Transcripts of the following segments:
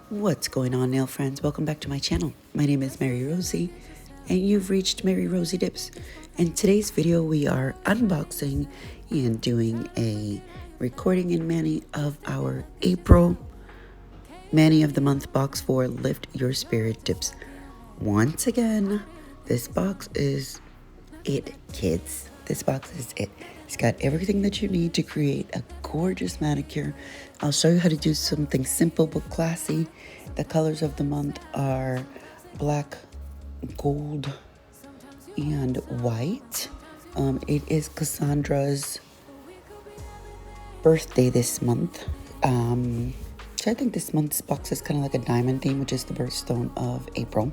What's going on, nail friends? Welcome back to my channel. My name is Mary Rosie, and you've reached Mary Rosie Dips. In today's video, we are unboxing and doing a recording in Manny of our April Manny of the Month box for Lift Your Spirit Dips. Once again, this box is it, kids. This box is it. It's got everything that you need to create a gorgeous manicure. I'll show you how to do something simple but classy. The colors of the month are black, gold, and white. It is Cassandra's birthday this month. So I think this month's box is kind of like a diamond theme, which is the birthstone of April.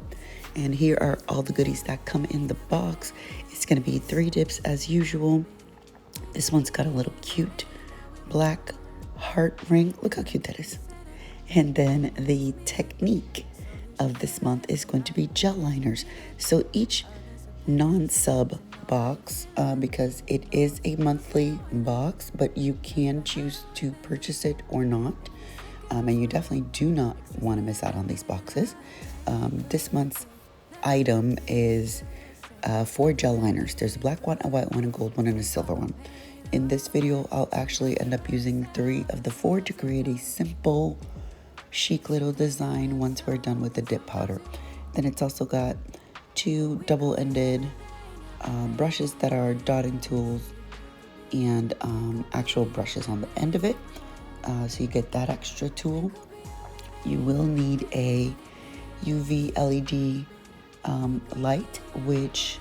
And here are all the goodies that come in the box. It's going to be 3 dips as usual. This one's got a little cute black heart ring. Look how cute that is. And then the technique of this month is going to be gel liners. So each non-sub box, because it is a monthly box, but you can choose to purchase it or not. And you definitely do not want to miss out on these boxes. This month's item is 4 gel liners. There's a black one, a white one, a gold one, and a silver one. In this video, I'll actually end up using 3 of the 4 to create a simple, chic little design once we're done with the dip powder. Then it's also got 2 double-ended brushes that are dotting tools and actual brushes on the end of it. So you get that extra tool. You will need a UV LED light, which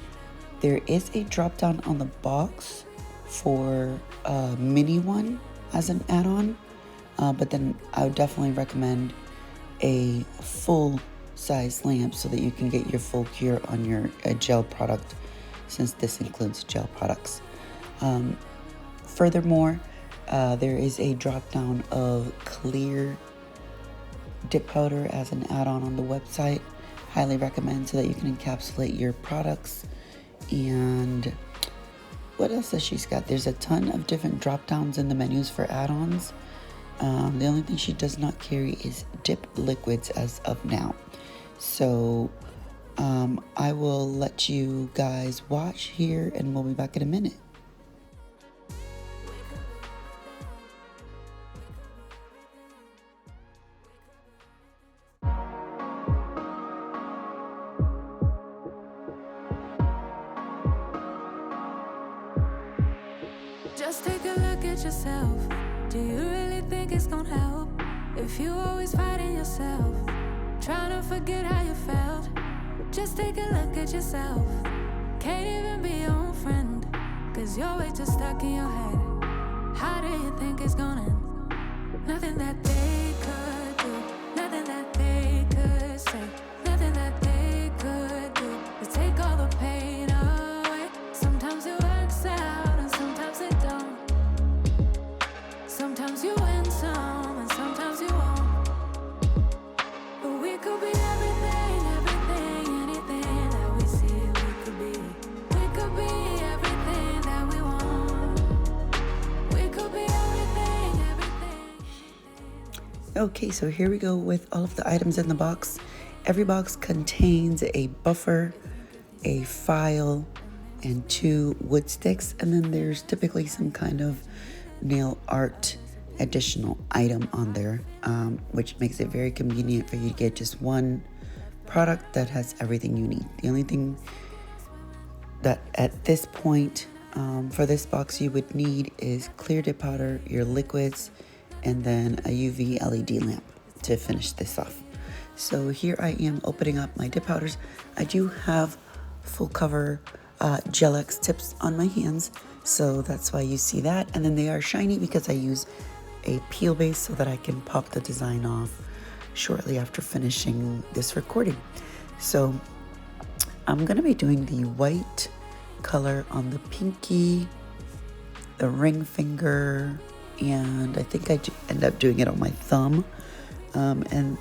there is a drop down on the box for a mini one as an add-on, but then I would definitely recommend a full size lamp so that you can get your full cure on your gel product, since this includes gel products. Furthermore, there is a drop down of clear dip powder as an add-on on the website. Highly recommend, so that you can encapsulate your products. And what else has she got? There's a ton of different drop downs in the menus for add-ons. The only thing she does not carry is dip liquids as of now. So I will let you guys watch here, and we'll be back in a minute. Just take a look at yourself. Do you really think it's gonna help if you always fighting yourself, trying to forget how you felt? Just take a look at yourself. Can't even be your own friend, cause you're way too stuck in your head. How do you think it's gonna end? Nothing that they could do, nothing that they could say, nothing that they could do to take all the pain away. Sometimes it works out and sometimes it don't. Sometimes you win some and sometimes you won't. But we could be everything, anything that we see we could be. We could be everything that we want. We could be everything. Okay, so here we go with all of the items in the box. Every box contains a buffer, a file, and 2 wood sticks, and then there's typically some kind of nail art additional item on there, which makes it very convenient for you to get just one product that has everything you need. The only thing that at this point for this box you would need is clear dip powder, your liquids, and then a UV LED lamp to finish this off. So here I am opening up my dip powders. I do have full cover Gel X tips on my hands, so that's why you see that. And then they are shiny because I use a peel base so that I can pop the design off shortly after finishing this recording. So I'm gonna be doing the white color on the pinky, the ring finger, and I think I end up doing it on my thumb, and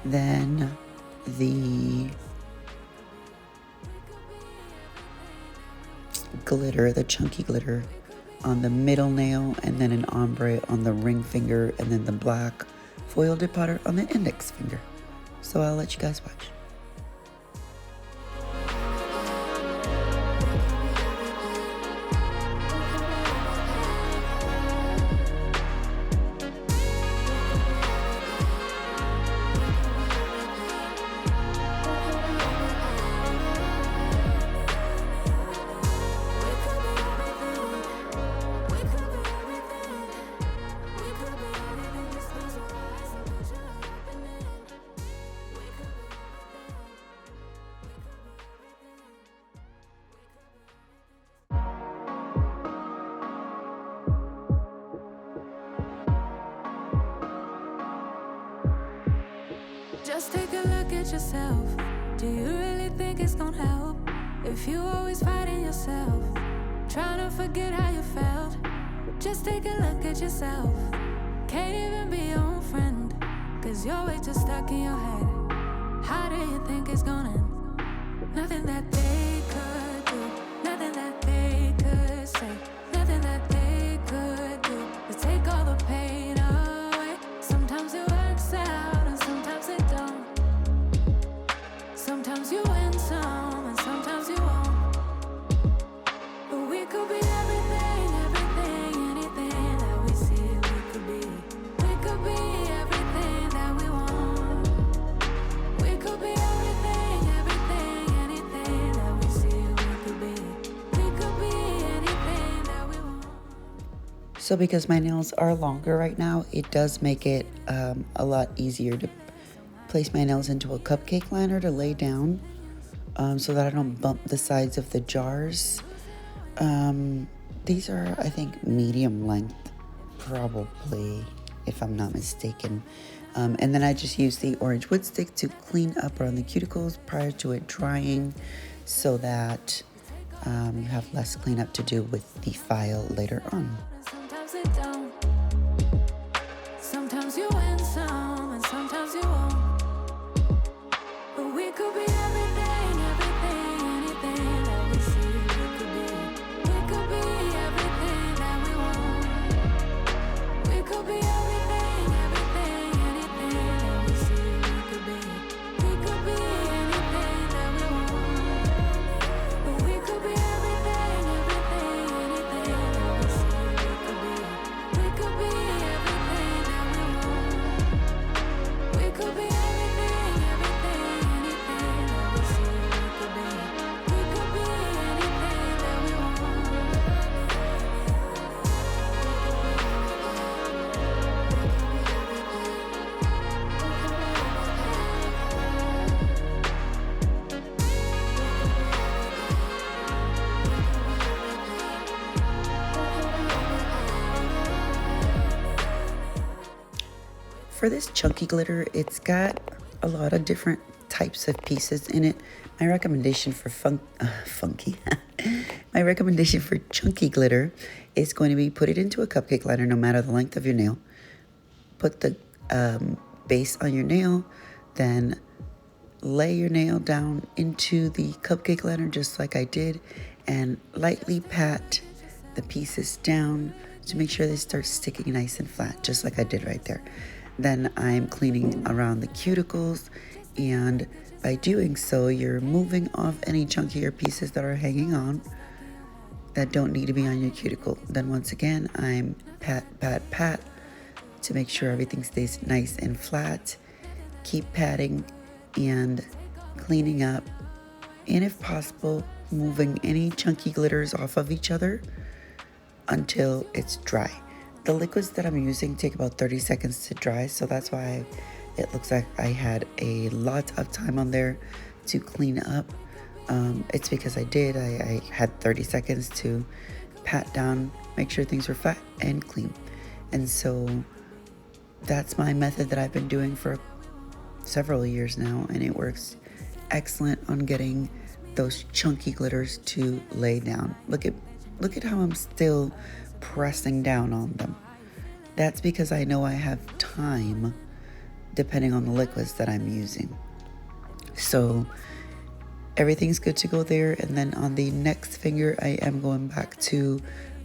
then the glitter, the chunky glitter on the middle nail, and then an ombre on the ring finger, and then the black foil dip powder on the index finger. So I'll let you guys watch. Just take a look at yourself. Do you really think it's gonna help if you always fighting yourself, trying to forget how you felt? Just take a look at yourself. Can't even be your own friend, cause you're way too stuck in your head. How do you think it's gonna end? Nothing that they could do, nothing that they could say, nothing that they could do to take all the pain away. Sometimes it works out and sometimes it don't. Sometimes you win some and sometimes you won't. But we could be everything, everything, anything that we see we could be. We could be everything that we want. We could be everything, everything, anything that we see we could be. We could be anything that we want. So because my nails are longer right now, it does make it a lot easier to place my nails into a cupcake liner to lay down, so that I don't bump the sides of the jars. These are, I think, medium length, probably, if I'm not mistaken. And then I just use the orange wood stick to clean up around the cuticles prior to it drying, so that you have less cleanup to do with the file later on. Sometimes it don't. Sometimes you win some and sometimes you won't. But we could be everything, everything, anything that we see we could be. We could be everything that we want. We could be everything, everything, anything that we see we could be. We could be anything that we want. But we could be everything, everything, anything that we see we could be. We could be everything that we want. We could be everything, everything, anything that we see we could be. We could be anything that we want. For this chunky glitter, it's got a lot of different types of pieces in it. My recommendation for funky, my recommendation for chunky glitter is going to be put it into a cupcake liner, no matter the length of your nail. Put the base on your nail, then lay your nail down into the cupcake liner just like I did, and lightly pat the pieces down to make sure they start sticking nice and flat, just like I did right there. Then I'm cleaning around the cuticles, and by doing so, you're moving off any chunkier pieces that are hanging on that don't need to be on your cuticle. Then once again, I'm pat, pat, pat to make sure everything stays nice and flat. Keep patting and cleaning up, and if possible, moving any chunky glitters off of each other until it's dry. The liquids that I'm using take about 30 seconds to dry, so that's why it looks like I had a lot of time on there to clean up. It's because I had 30 seconds to pat down, make sure things were flat and clean. And so that's my method that I've been doing for several years now, and it works excellent on getting those chunky glitters to lay down. Look at how I'm still pressing down on them. That's because I know I have time depending on the liquids that I'm using. So everything's good to go there, and then on the next finger I am going back to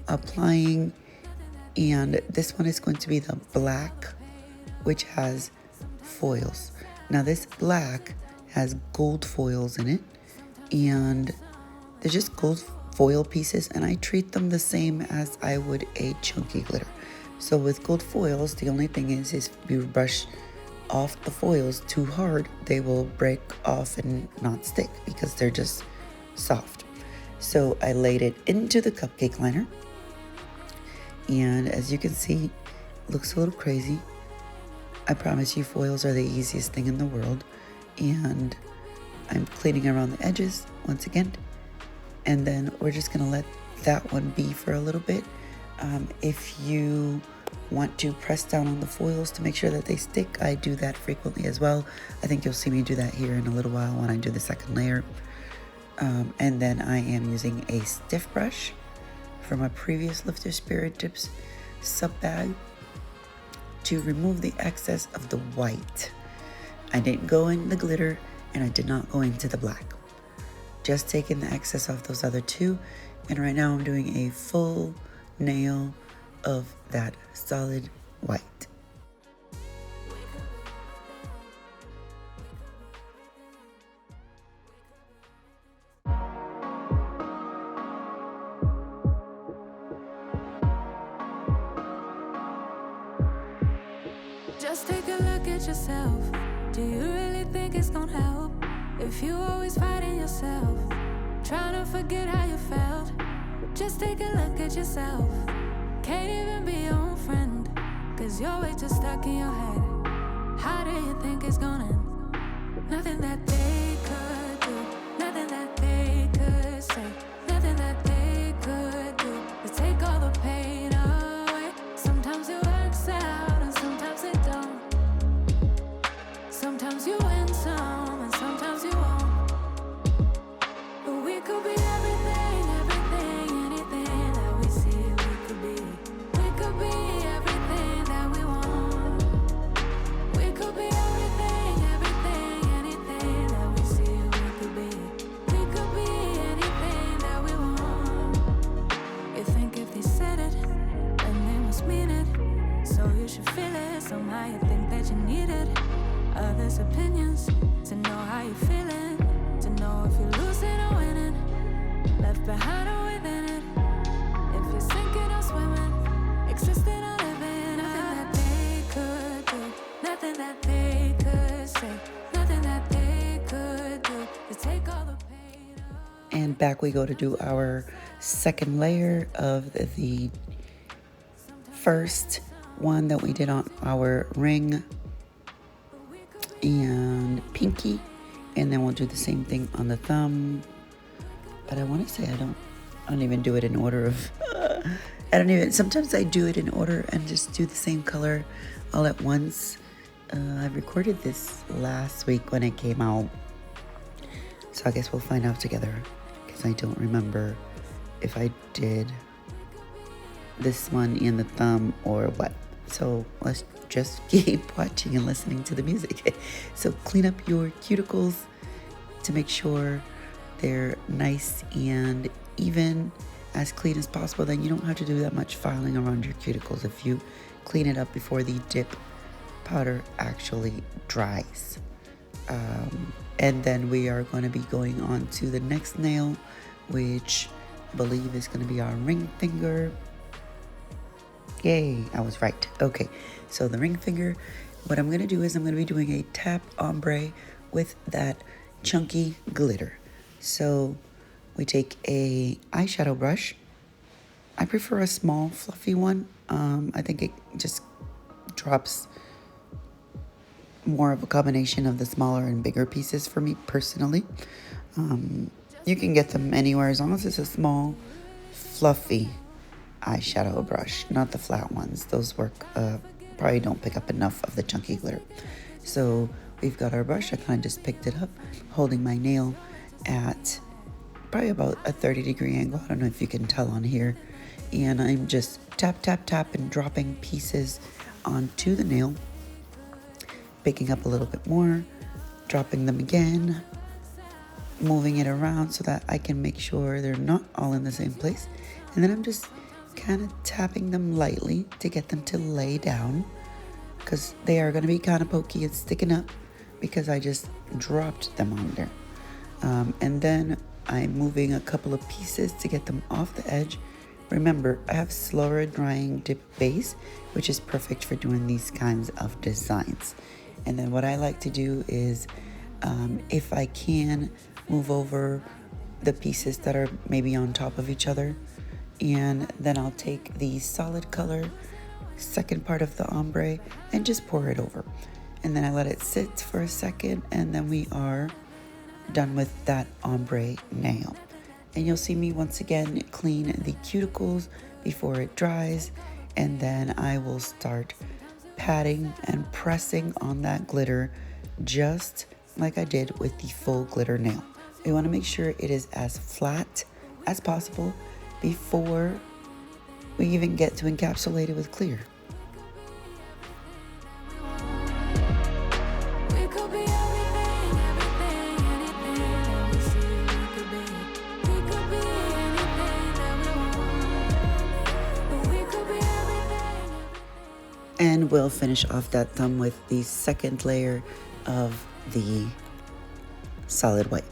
applying, and this one is going to be the black, which has foils. Now this black has gold foils in it, and they're just gold foil pieces, and I treat them the same as I would a chunky glitter. So with gold foils, the only thing is if you brush off the foils too hard, they will break off and not stick because they're just soft. So I laid it into the cupcake liner, and as you can see, it looks a little crazy. I promise you, foils are the easiest thing in the world. And I'm cleaning around the edges once again, and then we're just gonna let that one be for a little bit. If you want to press down on the foils to make sure that they stick, I do that frequently as well. I think you'll see me do that here in a little while when I do the second layer. And then I am using a stiff brush from a previous Lift Your Spirit Tips sub bag to remove the excess of the white. I didn't go in the glitter, and I did not go into the black. Just taking the excess off those other two, and right now I'm doing a full nail of that solid white. Just take a look at yourself. Do you really think it's gonna help if you always fighting yourself, trying to forget how you felt? Just take a look at yourself. Can't even be your own friend, cause you're way too stuck in your head. How do you think it's gonna end? Nothing that they could do, nothing that they could say, nothing that they could do to take all the pain away. Sometimes it works out and sometimes it don't. Sometimes you win some and sometimes you won't. But we could be everything, everything, anything that we see we could be. We could be everything that we want. We could be everything, everything, anything that we see we could be. We could be anything that we want. You think if they said it, then they must mean it. So you should feel it, somehow you think that you need it. Others' opinions, to know how you're feeling, to know if you're losing or winning, left behind or within it. If you're sinking or swimming, existing or living, nothing that they could do, nothing that they could say, nothing that they could do to take all the pain away. And back we go to do our second layer of the first one that we did on our ring and pinky, and then we'll do the same thing on the thumb. But I want to say I don't even do it in order of sometimes I do it in order and just do the same color all at once. I recorded this last week when it came out, so I guess we'll find out together, because I don't remember if I did this one in the thumb or what. So let's just keep watching and listening to the music. So clean up your cuticles to make sure they're nice and even, as clean as possible. Then you don't have to do that much filing around your cuticles if you clean it up before the dip powder actually dries. And then we are going to be going on to the next nail, which I believe is going to be our ring finger. Yay, I was right. Okay, so the ring finger, what I'm going to do is I'm going to be doing a tap ombre with that chunky glitter. So we take a eyeshadow brush. I prefer a small fluffy one. I think it just drops more of a combination of the smaller and bigger pieces for me personally. You can get them anywhere as long as it's a small fluffy eyeshadow brush, not the flat ones. Those work, probably don't pick up enough of the chunky glitter. So we've got our brush. I kind of just picked it up, holding my nail at probably about a 30-degree angle. I don't know if you can tell on here. And I'm just tap, tap, tap and dropping pieces onto the nail, picking up a little bit more, dropping them again, moving it around so that I can make sure they're not all in the same place. And then I'm just kind of tapping them lightly to get them to lay down, because they are going to be kind of pokey and sticking up because I just dropped them on there. And then I'm moving a couple of pieces to get them off the edge. Remember, I have slower drying dip base, which is perfect for doing these kinds of designs. And then what I like to do is, if I can, move over the pieces that are maybe on top of each other. And then I'll take the solid color, second part of the ombre, and just pour it over. And then I let it sit for a second, and then we are done with that ombre nail. And you'll see me once again clean the cuticles before it dries, and then I will start patting and pressing on that glitter just like I did with the full glitter nail. We want to make sure it is as flat as possible before we even get to encapsulate it with clear. And we'll finish off that thumb with the second layer of the solid white.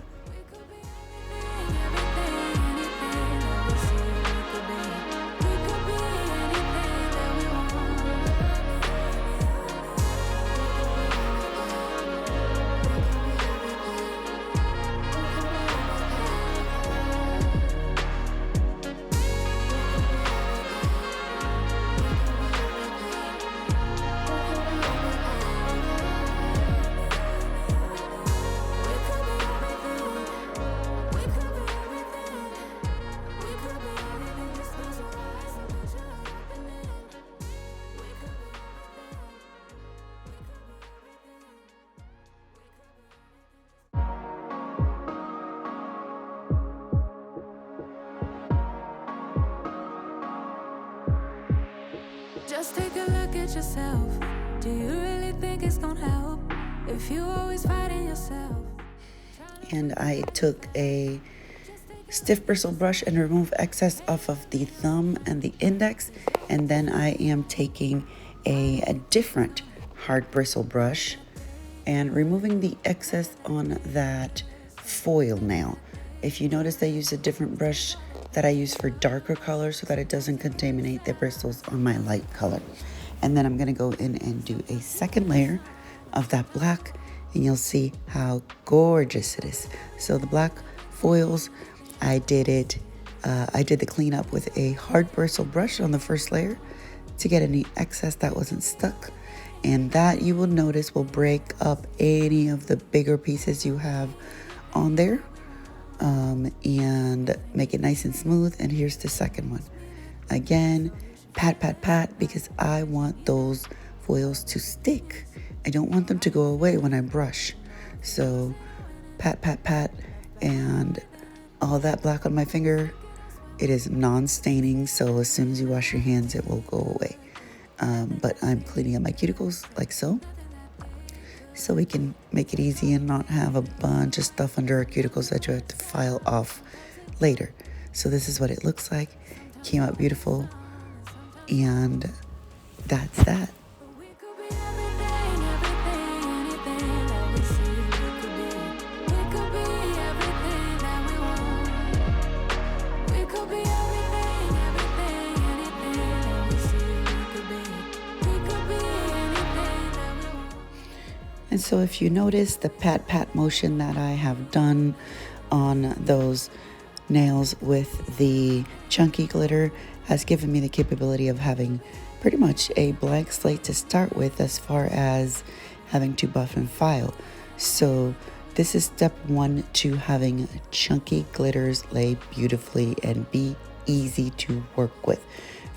Just take a look at yourself. Do you really think it's gonna help if you always fighting yourself? And I took a stiff bristle brush and remove excess off of the thumb and the index, and then I am taking a different hard bristle brush and removing the excess on that foil nail. If you notice, I use a different brush that I use for darker colors so that it doesn't contaminate the bristles on my light color. And then I'm gonna go in and do a second layer of that black, and you'll see how gorgeous it is. So the black foils, I did the cleanup with a hard bristle brush on the first layer to get any excess that wasn't stuck. And that, you will notice, will break up any of the bigger pieces you have on there, and make it nice and smooth. And here's the second one. Again, pat, pat, pat, because I want those foils to stick. I don't want them to go away when I brush. So pat, pat, pat, and all that black on my finger, it is non-staining, so as soon as you wash your hands, it will go away. But I'm cleaning up my cuticles like so we can make it easy and not have a bunch of stuff under our cuticles that you have to file off later. So this is what it looks like. Came out beautiful, and that's that. And so if you notice the pat motion that I have done on those nails with the chunky glitter has given me the capability of having pretty much a blank slate to start with as far as having to buff and file. So this is step one to having chunky glitters lay beautifully and be easy to work with.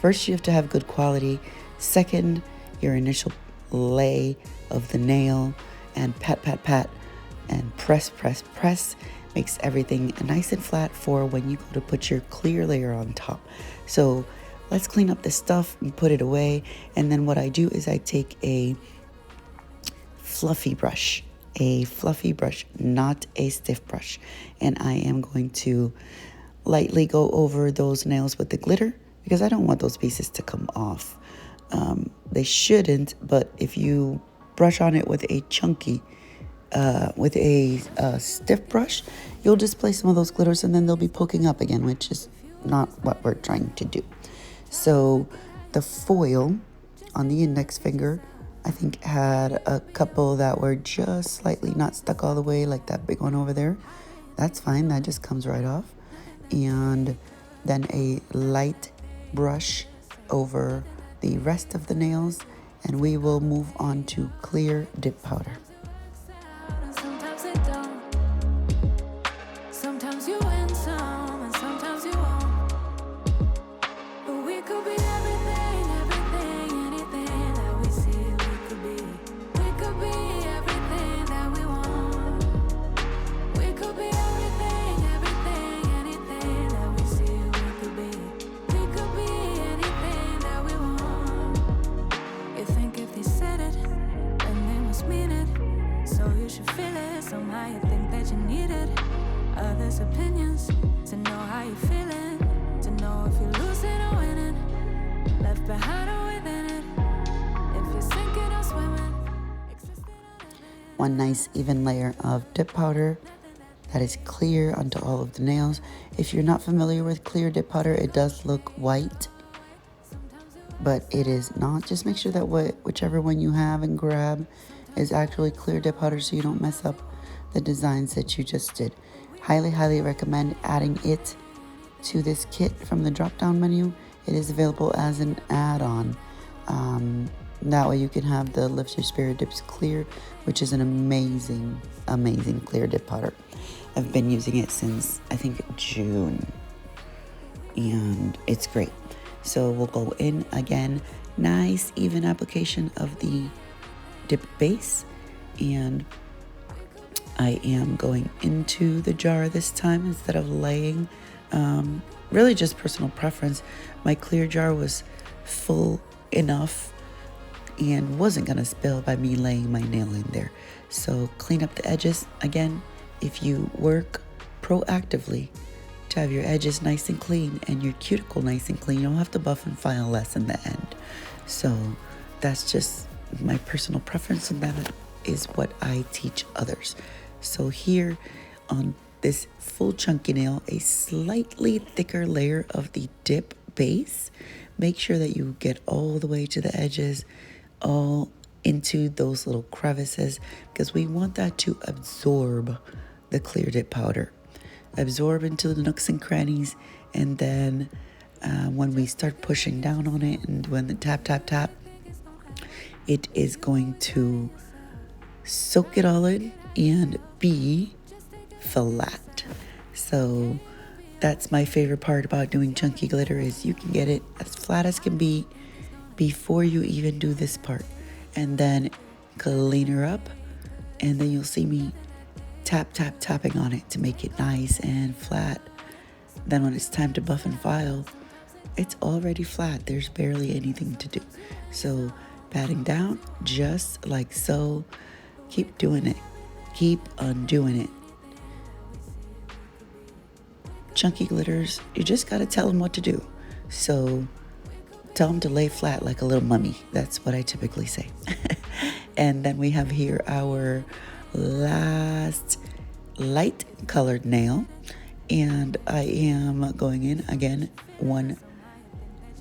First, you have to have good quality. Second, your initial lay of the nail, and pat, and press makes everything nice and flat for when you go to put your clear layer on top. So let's clean up this stuff and put it away. And then what I do is I take a fluffy brush, not a stiff brush, and I am going to lightly go over those nails with the glitter because I don't want those pieces to come off. They shouldn't, but if you brush on it with a chunky with a stiff brush, you'll displace some of those glitters and then they'll be poking up again, which is not what we're trying to do. So the foil on the index finger, I think, had a couple that were just slightly not stuck all the way, like that big one over there. That's fine, that just comes right off. And then a light brush over the rest of the nails, and we will move on to clear dip powder. And sometimes it don't. Sometimes you win some, and sometimes you won't. But we could be everything, anything that we see we could be. We could be everything that we want. We could be everything, anything that we see we could be. We could be anything that we want. You think if they said it, then they must mean it. So you should feel it. Somehow you think that you need it. Others' opinions to know how you're feeling, to know if you're losing or winning, left behind or within it. If you're sinking or swimming, existing or living. One nice even layer of dip powder that is clear onto all of the nails. If you're not familiar with clear dip powder, it does look white, but it is not. Just make sure that whichever one you have and grab is actually clear dip powder so you don't mess up the designs that you just did. Highly recommend adding it to this kit from the drop down menu. It is available as an add-on. That way you can have the Lift Your Spirit Dips Clear, which is an amazing clear dip powder. I've been using it since I think June, and it's great. So we'll go in again, nice even application of the dip base, and I am going into the jar this time instead of laying. Really just personal preference. My clear jar was full enough and wasn't gonna spill by me laying my nail in there. So clean up the edges. Again, if you work proactively to have your edges nice and clean and your cuticle nice and clean, you don't have to buff and file less in the end. So that's just my personal preference, and that is what I teach others. So here on this full chunky nail, a slightly thicker layer of the dip base. Make sure that you get all the way to the edges, all into those little crevices, because we want that to absorb the clear dip powder. Absorb into the nooks and crannies, and then when we start pushing down on it and when the tap, it is going to soak it all in and be flat. So that's my favorite part about doing chunky glitter, is you can get it as flat as can be before you even do this part, and then clean her up, and then you'll see me tapping on it to make it nice and flat. Then when it's time to buff and file, it's already flat. There's barely anything to do. So patting down just like so. Keep doing it. Keep on doing it. Chunky glitters, you just got to tell them what to do. So tell them to lay flat like a little mummy. That's what I typically say. And then we have here our last light colored nail. And I am going in again, one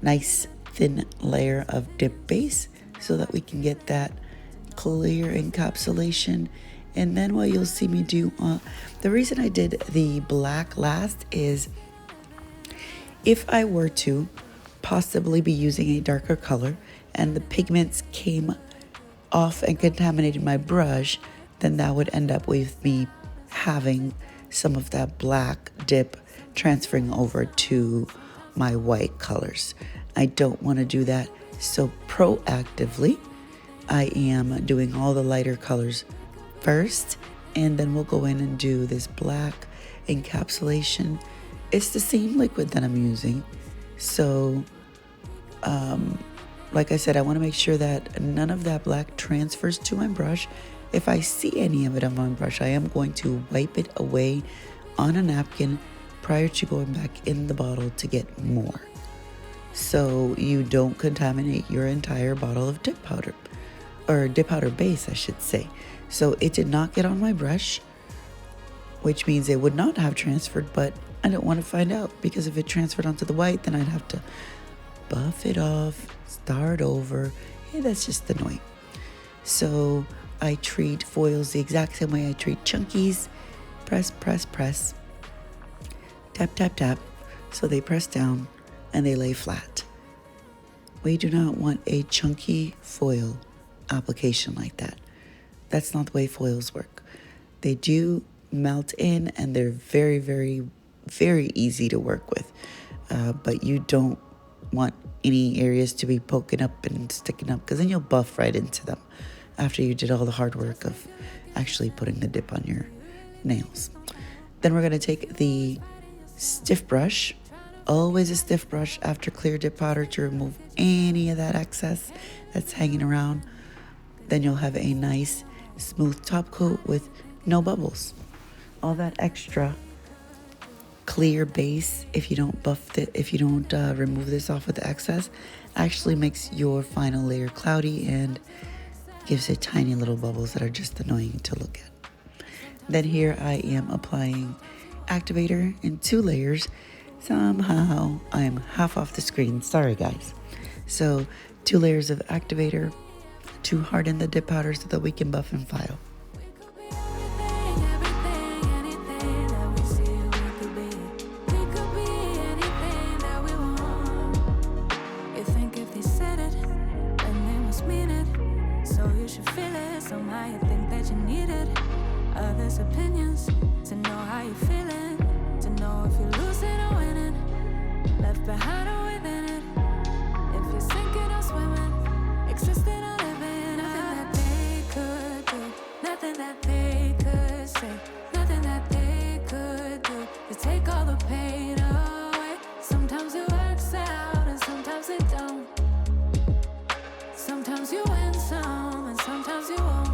nice thin layer of dip base so that we can get that clear encapsulation. And then what you'll see me do, the reason I did the black last is if I were to possibly be using a darker color and the pigments came off and contaminated my brush, then that would end up with me having some of that black dip transferring over to my white colors. I don't want to do that. So proactively, I am doing all the lighter colors first, and then we'll go in and do this black encapsulation. It's the same liquid that I'm using. So, like I said, I want to make sure that none of that black transfers to my brush. If I see any of it on my brush, I am going to wipe it away on a napkin prior to going back in the bottle to get more, so you don't contaminate your entire bottle of dip powder. or dip powder base, I should say. So it did not get on my brush, which means it would not have transferred, but I don't want to find out, because if it transferred onto the white, then I'd have to buff it off, start over. Hey, that's just annoying. So I treat foils the exact same way I treat chunkies. Press, press, press. Tap, tap, tap. So they press down and they lay flat. We do not want a chunky foil application like that. That's not the way foils work. They do melt in and they're very, very, very easy to work with. But you don't want any areas to be poking up and sticking up, because then you'll buff right into them after you did all the hard work of actually putting the dip on your nails. Then we're going to take the stiff brush, always a stiff brush after clear dip powder, to remove any of that excess that's hanging around. Then you'll have a nice smooth top coat with no bubbles. All that extra clear base, if you don't buff it, if you don't remove this off with the excess, actually makes your final layer cloudy and gives it tiny little bubbles that are just annoying to look at. Then here I am applying Activator in 2 layers. Somehow I'm half off the screen, sorry guys. So 2 layers of Activator to harden the dip powder so that we can buff and file. Opinions to know how you're feeling, to know if you're losing or winning, left behind or within it, if you're sinking or swimming, existing or living. Nothing that they could do, nothing that they could say, nothing that they could do to take all the pain away. Sometimes it works out and sometimes it don't. Sometimes you win some and sometimes you won't.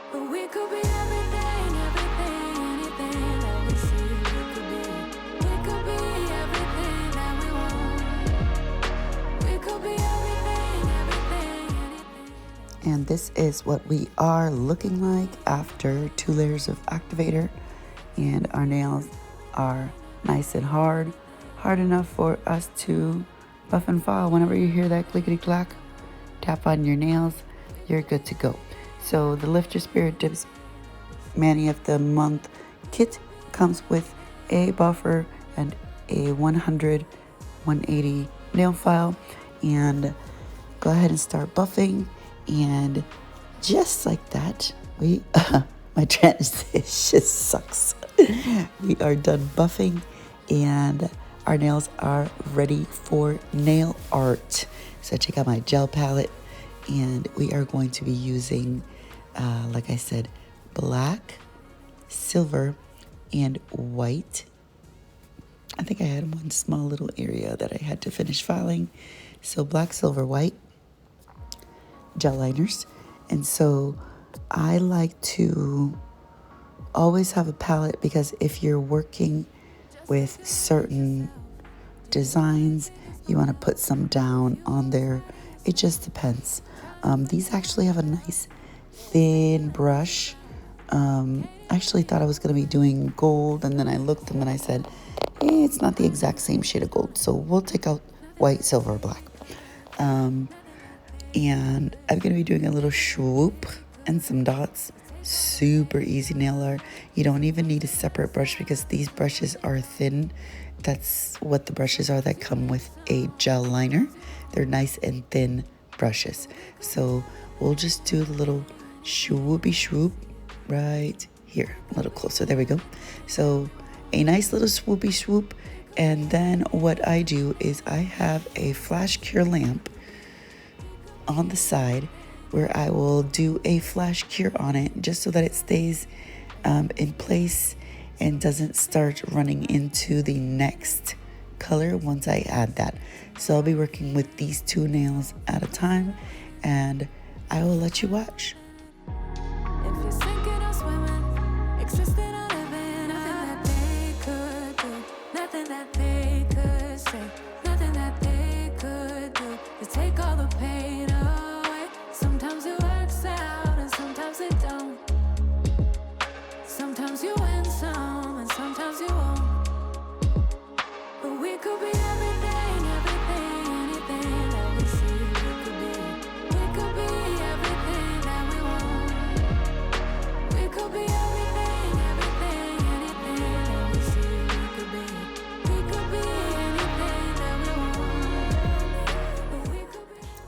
But we could be everything, anything that we see we could be. We could be everything that we want. We could be everything, anything. And this is what we are looking like after 2 layers of Activator. And our nails are nice and hard enough for us to buff and file. Whenever you hear that clickety clack, tap on your nails, you're good to go. So the Lift Your Spirit Dips Mani of the Month kit comes with a buffer and a 100/180 nail file. And go ahead and start buffing. And just like that, my transition sucks. We are done buffing and our nails are ready for nail art. So check out my gel palette, and we are going to be using like I said, black, silver, and white. I think I had one small little area that I had to finish filing. So black, silver, white gel liners. And so I like to always have a palette, because if you're working with certain designs, you want to put some down on there. It just depends. These actually have a nice thin brush. I actually thought I was going to be doing gold, and then I looked and then I said, it's not the exact same shade of gold, so we'll take out white, silver, or black. And I'm going to be doing a little swoop and some dots. Super easy nail art. You don't even need a separate brush, because these brushes are thin. That's what the brushes are that come with a gel liner. They're nice and thin brushes. So we'll just do the little swoopy swoop right here, a little closer. There we go. So a nice little swoopy swoop. And then what I do is I have a flash cure lamp on the side where I will do a flash cure on it, just so that it stays in place and doesn't start running into the next color once I add that. So I'll be working with these 2 nails at a time, and I will let you watch. If you're sinking or swimming, existing or living, nothing that they could do, nothing that they could say, nothing that they could do to take all the pain away.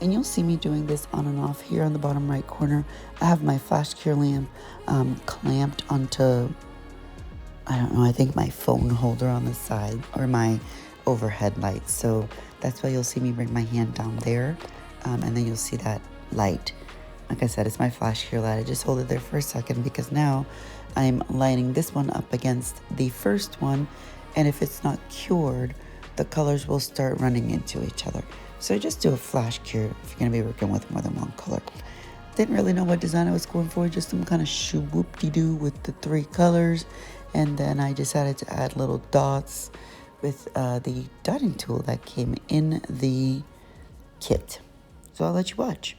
And you'll see me doing this on and off. Here on the bottom right corner, I have my flash cure lamp clamped onto, I don't know, I think my phone holder on the side or my overhead light. So that's why you'll see me bring my hand down there. And then you'll see that light. Like I said, it's my flash cure light. I just hold it there for a second because now I'm lining this one up against the first one. And if it's not cured, the colors will start running into each other. So just do a flash cure if you're going to be working with more than one color. Didn't really know what design I was going for, just some kind of shoo-whoop-de-doo with the 3 colors. And then I decided to add little dots with the dotting tool that came in the kit. So I'll let you watch.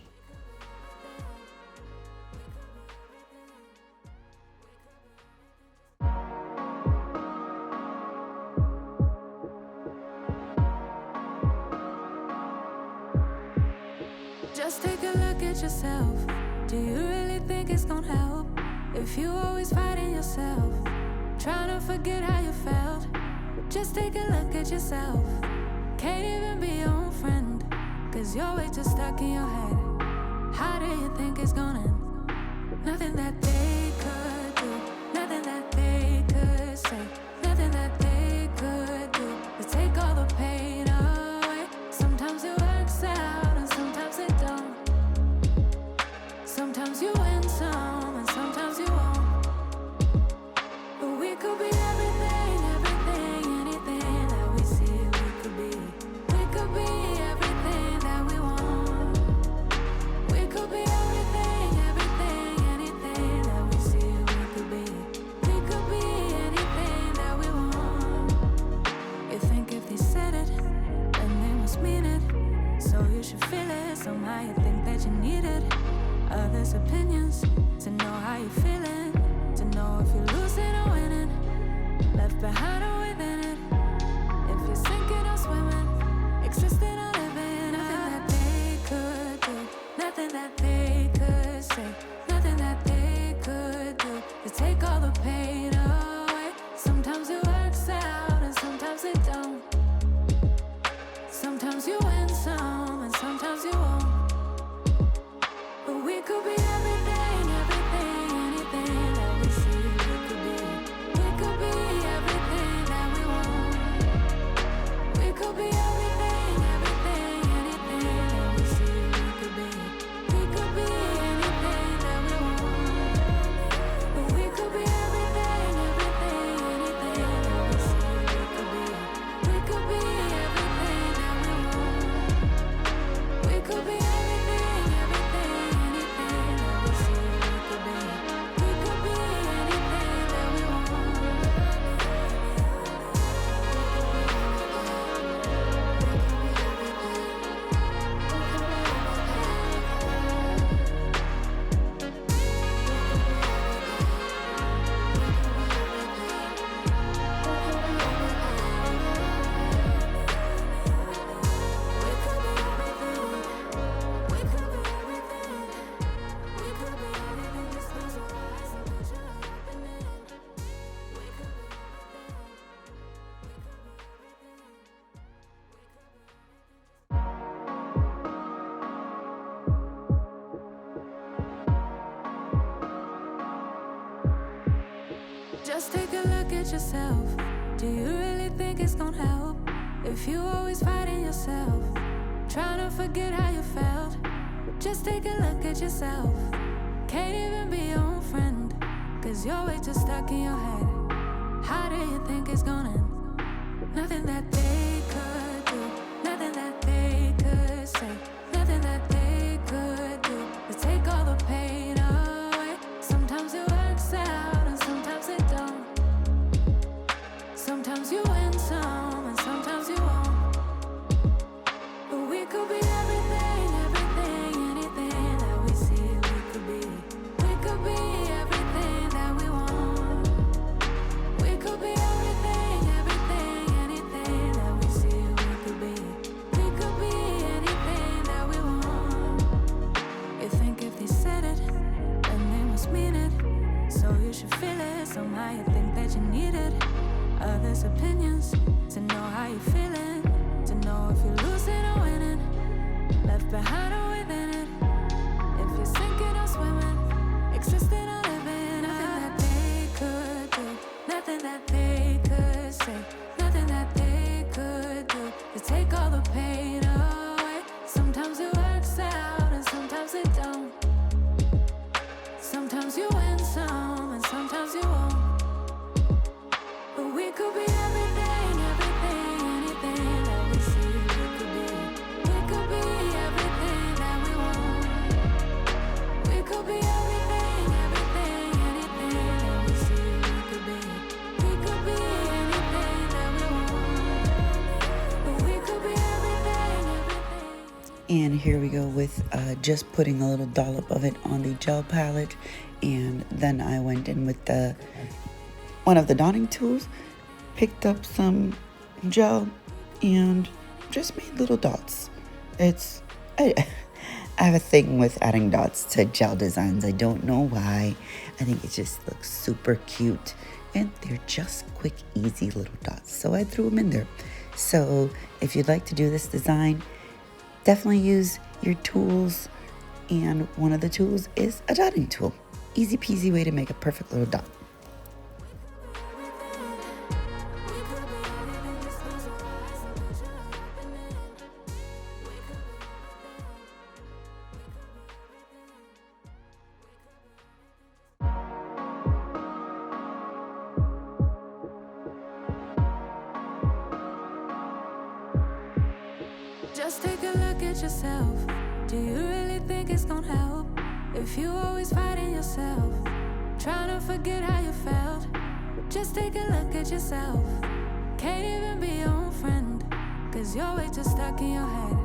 Just take a look at yourself. Do you really think it's gonna help if you always fighting yourself, trying to forget how you felt? Just take a look at yourself. Can't even be your own friend, cause you're way too stuck in your head. How do you think it's gonna end? Nothing that they could do, nothing that they could say, nothing that they could do to take all the pain away. Sometimes it works out and sometimes it don't. Sometimes you win some and sometimes you won't. But we could be everything, everything, anything that we see we could be. We could be everything that we want. We could be everything, everything, anything that we see we could be. We could be anything that we want. You think if they said it, then they must mean it. So you should feel it, somehow you think that you need it. Others' opinions, to know how you're feeling, to know if you're losing or winning, left behind or within it, if you're sinking or swimming, existing or living. Nothing that they could do, nothing that they could say, nothing that they could do to take all the pain away. Sometimes it works out and sometimes it don't. Sometimes you win some and sometimes you won't. But we could be everything, everything, anything that we see we could be. We could be everything that we want. We could be everything, everything, anything that we see we could be. We could be anything that we want. But we could be everything, everything, anything that we see we could be. We could be everything that we want. We could be everything, everything, anything that we see we could be. We could be anything that we want. Just take a look at yourself. Do you really think it's gonna help if you always fighting yourself, trying to forget how you felt? Just take a look at yourself. Can't even be your own friend, cause you're way too stuck in your head. How do you think it's gonna end? Nothing that they could do, nothing that they could say, nothing that they could do to take all the pain away. Sometimes it works out and sometimes it don't. Sometimes you win some and sometimes you won't. But we could be everything, everything, anything that we see we could be. We could be everything that we want. We could be everything, everything, anything that we see we could be. We could be anything that we want. You think if they said it, then they must mean it. So you should feel it, somehow you think that you need it. Others' opinions, to know how you're feeling, to know if you're losing or winning, left behind or Nothing that they could say, nothing that they could do to take all the pain away. Sometimes it works out and sometimes it don't. Sometimes you win some and sometimes you won't. But we could be everything, everything, anything that we see we could be. We could be everything that we want. We could be everything, everything, anything that we see we could be. We could be anything that we want. But we could be everything, everything. And here we go with just putting a little dollop of it on the gel palette. And then I went in with one of the dotting tools, picked up some gel, and just made little dots. I have a thing with adding dots to gel designs. I don't know why. I think it just looks super cute. And they're just quick, easy little dots. So I threw them in there. So if you'd like to do this design, definitely use your tools. And one of the tools is a dotting tool. Easy peasy way to make a perfect little dot. Just take a look at yourself. Do you really think it's gonna help if you always fighting yourself, trying to forget how you felt? Just take a look at yourself. Can't even be your own friend, cause you're way too stuck in your head.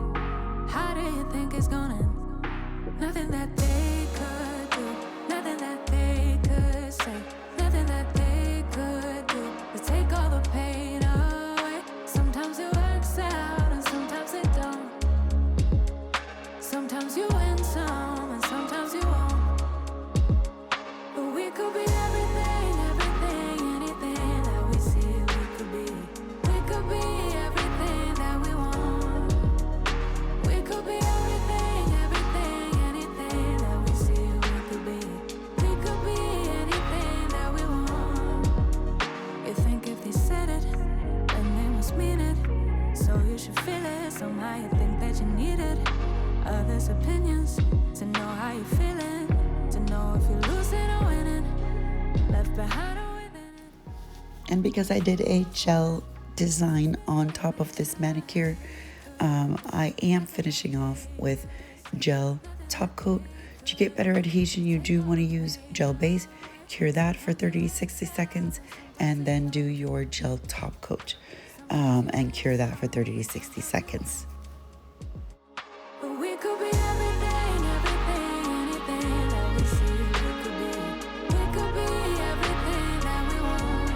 How do you think it's gonna end? Nothing that they could do, nothing that they could say, nothing that they could do to take all the pain away. Sometimes it works out and sometimes it don't. Sometimes you win some and sometimes you won't. But we could be everything, everything, anything that we see we could be. We could be everything that we want. We could be everything, everything, anything that we see we could be. We could be anything that we want. You think if they said it, then they must mean it. So you should feel it. Somehow you think that you need it. Others' opinions to know how you're feeling, to know if you're losing or winning, left behind or within. And because I did a gel design on top of this manicure, I am finishing off with gel top coat. To get better adhesion, you do want to use gel base, cure that for 30 to 60 seconds, and then do your gel top coat and cure that for 30 to 60 seconds. But we could be everything, everything, anything that we see we could be. We could be everything that we want.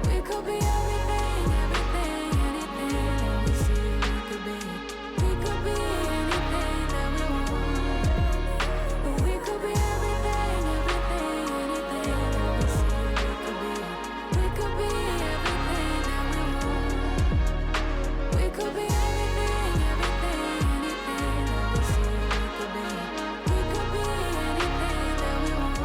We could be everything, everything, anything that we see we could be. We could be anything that we want. But we could be everything, everything, anything that we see we could be. We could be everything that we want. We could be everything, everything, anything that we see we could be. We could be anything that we want.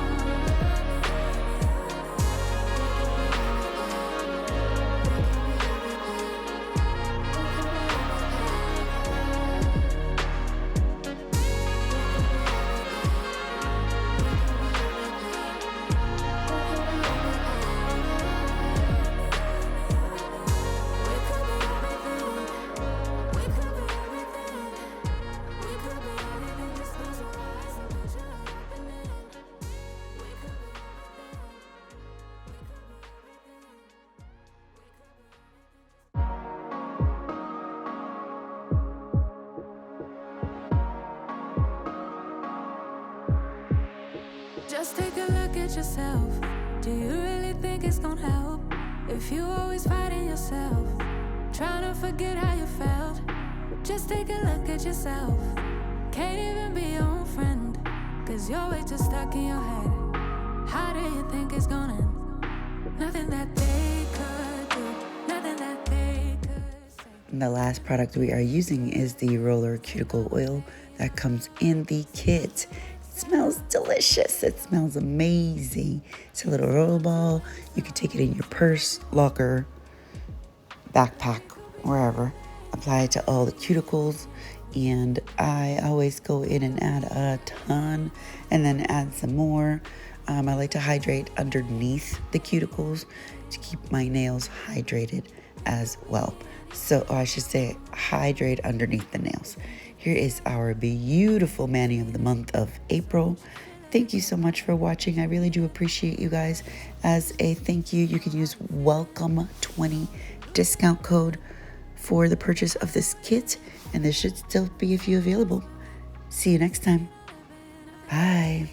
Just take a look at yourself. Do you really think it's gonna help if you always fighting yourself, trying to forget how you felt? Just take a look at yourself. Can't even be your own friend, cause you're way too stuck in your head. How do you think it's gonna end? Nothing that they could do, nothing that they could say. And the last product we are using is the roller cuticle oil that comes in the kit. smells delicious. It smells amazing. It's a little roll ball. You can take it in your purse, locker, backpack, wherever. Apply it to all the cuticles. And I always go in and add a ton and then add some more. I like to hydrate underneath the cuticles to keep my nails hydrated as well. So I should say hydrate underneath the nails. Here is our beautiful mani of the month of April. Thank you so much for watching. I really do appreciate you guys. As a thank you, you can use welcome20 discount code for the purchase of this kit, and there should still be a few available. See you next time. Bye.